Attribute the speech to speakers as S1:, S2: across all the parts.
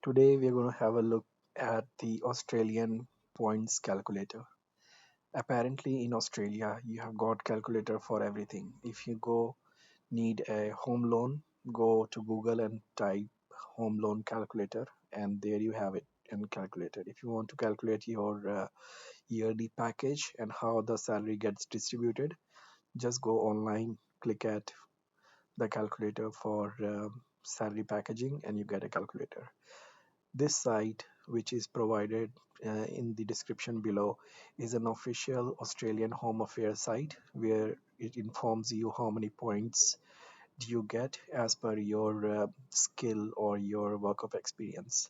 S1: Today we're going to have a look at the Australian points calculator. Apparently in Australia you have got calculator for everything. If you go need a home loan, go to Google and type home loan calculator and there you have it and calculator. If you want to calculate your yearly package and how the salary gets distributed, just go online, click at the calculator for salary packaging and you get a calculator. This site, which is provided in the description below, is an official Australian Home Affairs site where it informs you how many points do you get as per your skill or your work of experience.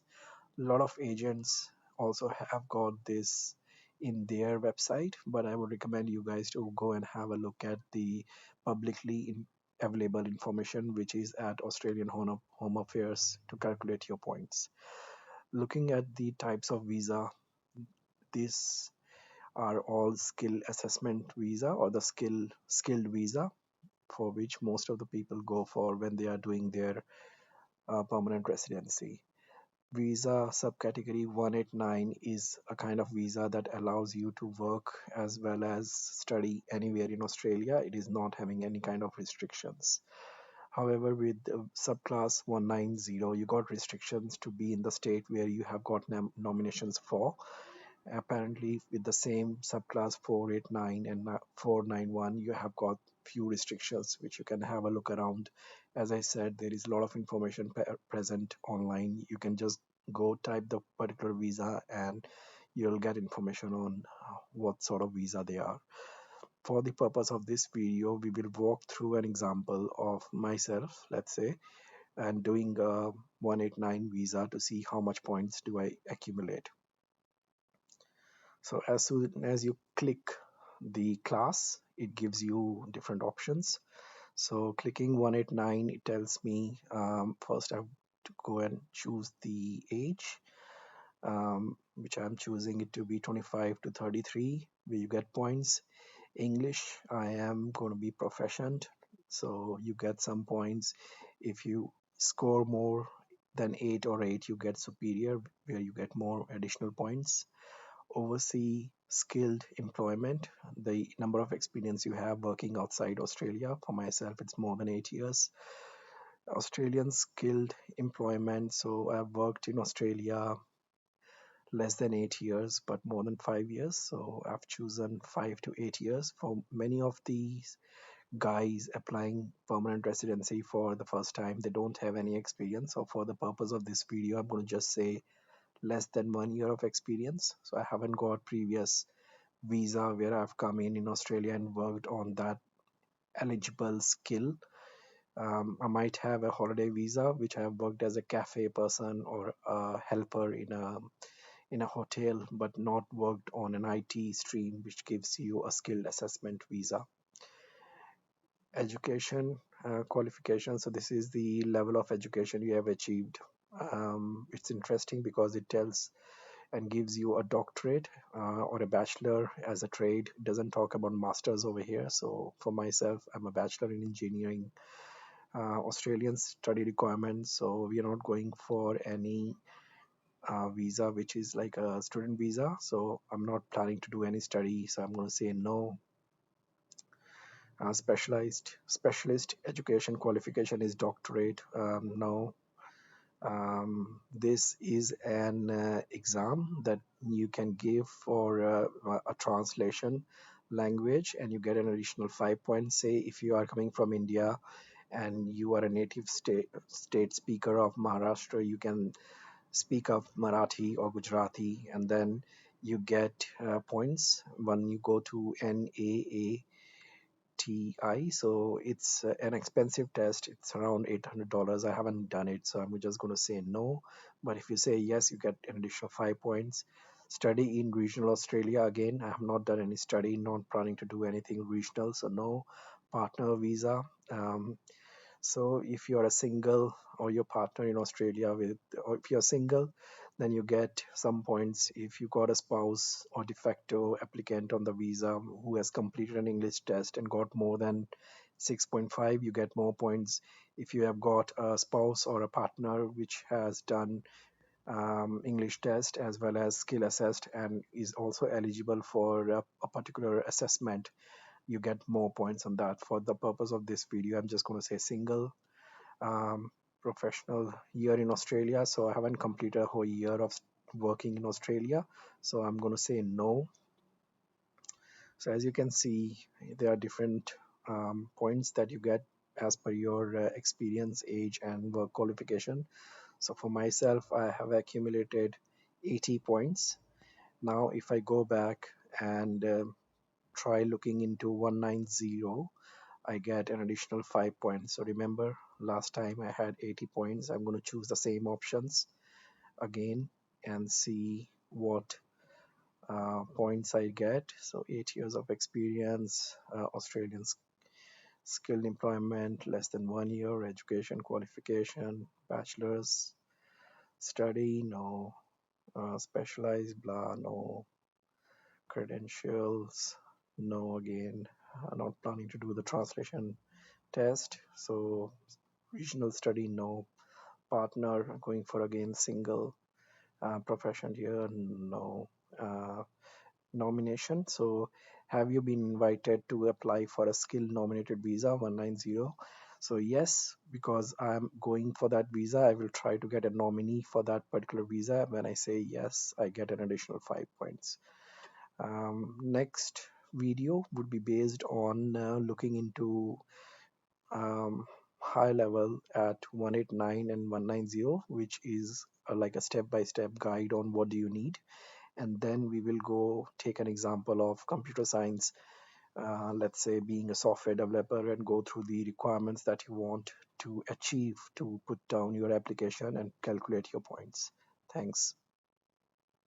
S1: A lot of agents also have got this in their website, but I would recommend you guys to go and have a look at the publicly available information, which is at Australian Home Affairs to calculate your points. Looking at the types of visa, these are all skill assessment visa or the skilled visa for which most of the people go for when they are doing their permanent residency. Visa subcategory 189 is a kind of visa that allows you to work as well as study anywhere in Australia. It is not having any kind of restrictions. However, with subclass 190, you got restrictions to be in the state where you have got nominations for. Apparently, with the same subclass 489 and 491, you have got few restrictions which you can have a look around. As I said, there is a lot of information present online. You can just go type the particular visa and you'll get information on what sort of visa they are. For the purpose of this video, we will walk through an example of myself, let's say, and doing a 189 visa to see how much points do I accumulate. So as soon as you click the class, it gives you different options. So clicking 189, it tells me first I have to go and choose the age, which I'm choosing it to be 25 to 33, where you get points. English, I am going to be proficient, so you get some points. If you score more than 8 or 8, you get superior, where you get more additional points. Oversee skilled employment, the number of experience you have working outside Australia. For myself, it's more than 8 years. Australian skilled employment, so I've worked in Australia less than 8 years, but more than 5 years. So I've chosen 5 to 8 years. For many of these guys applying permanent residency for the first time, they don't have any experience. So for the purpose of this video, I'm going to just say less than 1 year of experience. So I haven't got previous visa where I've come in Australia and worked on that eligible skill. I might have a holiday visa, which I have worked as a cafe person or a helper in a hotel, but not worked on an IT stream, which gives you a skilled assessment visa. Education qualification. So this is the level of education you have achieved. It's interesting because it tells and gives you a doctorate or a bachelor as a trade. It doesn't talk about masters over here. So for myself, I'm a bachelor in engineering. Australian study requirements, so we are not going for any visa which is like a student visa. So I'm not planning to do any study, so I'm going to say no. Specialist education qualification is doctorate. No. This is an exam that you can give for a translation language and you get an additional 5 points. Say if you are coming from India and you are a native state speaker of Maharashtra, you can speak of Marathi or Gujarati, and then you get points when you go to NAATI. So it's an expensive test. It's around $800. I haven't done it, so I'm just going to say no. But if you say yes, you get an additional 5 points. Study in regional Australia. Again, I have not done any study, not planning to do anything regional, so no. Partner visa. So if you are a single or your partner in Australia or if you're single, then you get some points. If you got a spouse or de facto applicant on the visa who has completed an English test and got more than 6.5, you get more points. If you have got a spouse or a partner which has done English test as well as skill assessed, and is also eligible for a particular assessment. You get more points on that. For the purpose of this video, I'm just going to say single um, professional year in Australia. So I haven't completed a whole year of working in Australia. So I'm going to say no. So as you can see, there are different points that you get as per your experience, age, and work qualification. So for myself, I have accumulated 80 points. Now, if I go back and try looking into 190, I get an additional 5 points. So remember, last time I had 80 points. I'm going to choose the same options again and see what points I get. So 8 years of experience, Australian skilled employment, less than 1 year, education qualification, bachelor's study, no, specialized, blah, no, credentials, no, again, not planning to do the translation test. So regional study, no, partner, going for again single, profession here, no, nomination. So have you been invited to apply for a skill nominated visa 190? So yes, because I'm going for that visa, I will try to get a nominee for that particular visa. When I say yes, I get an additional 5 points. Next video would be based on looking into um, high level at 189 and 190, which is like a step-by-step guide on what do you need. And then we will go take an example of computer science, let's say being a software developer, and go through the requirements that you want to achieve to put down your application and calculate your points. Thanks.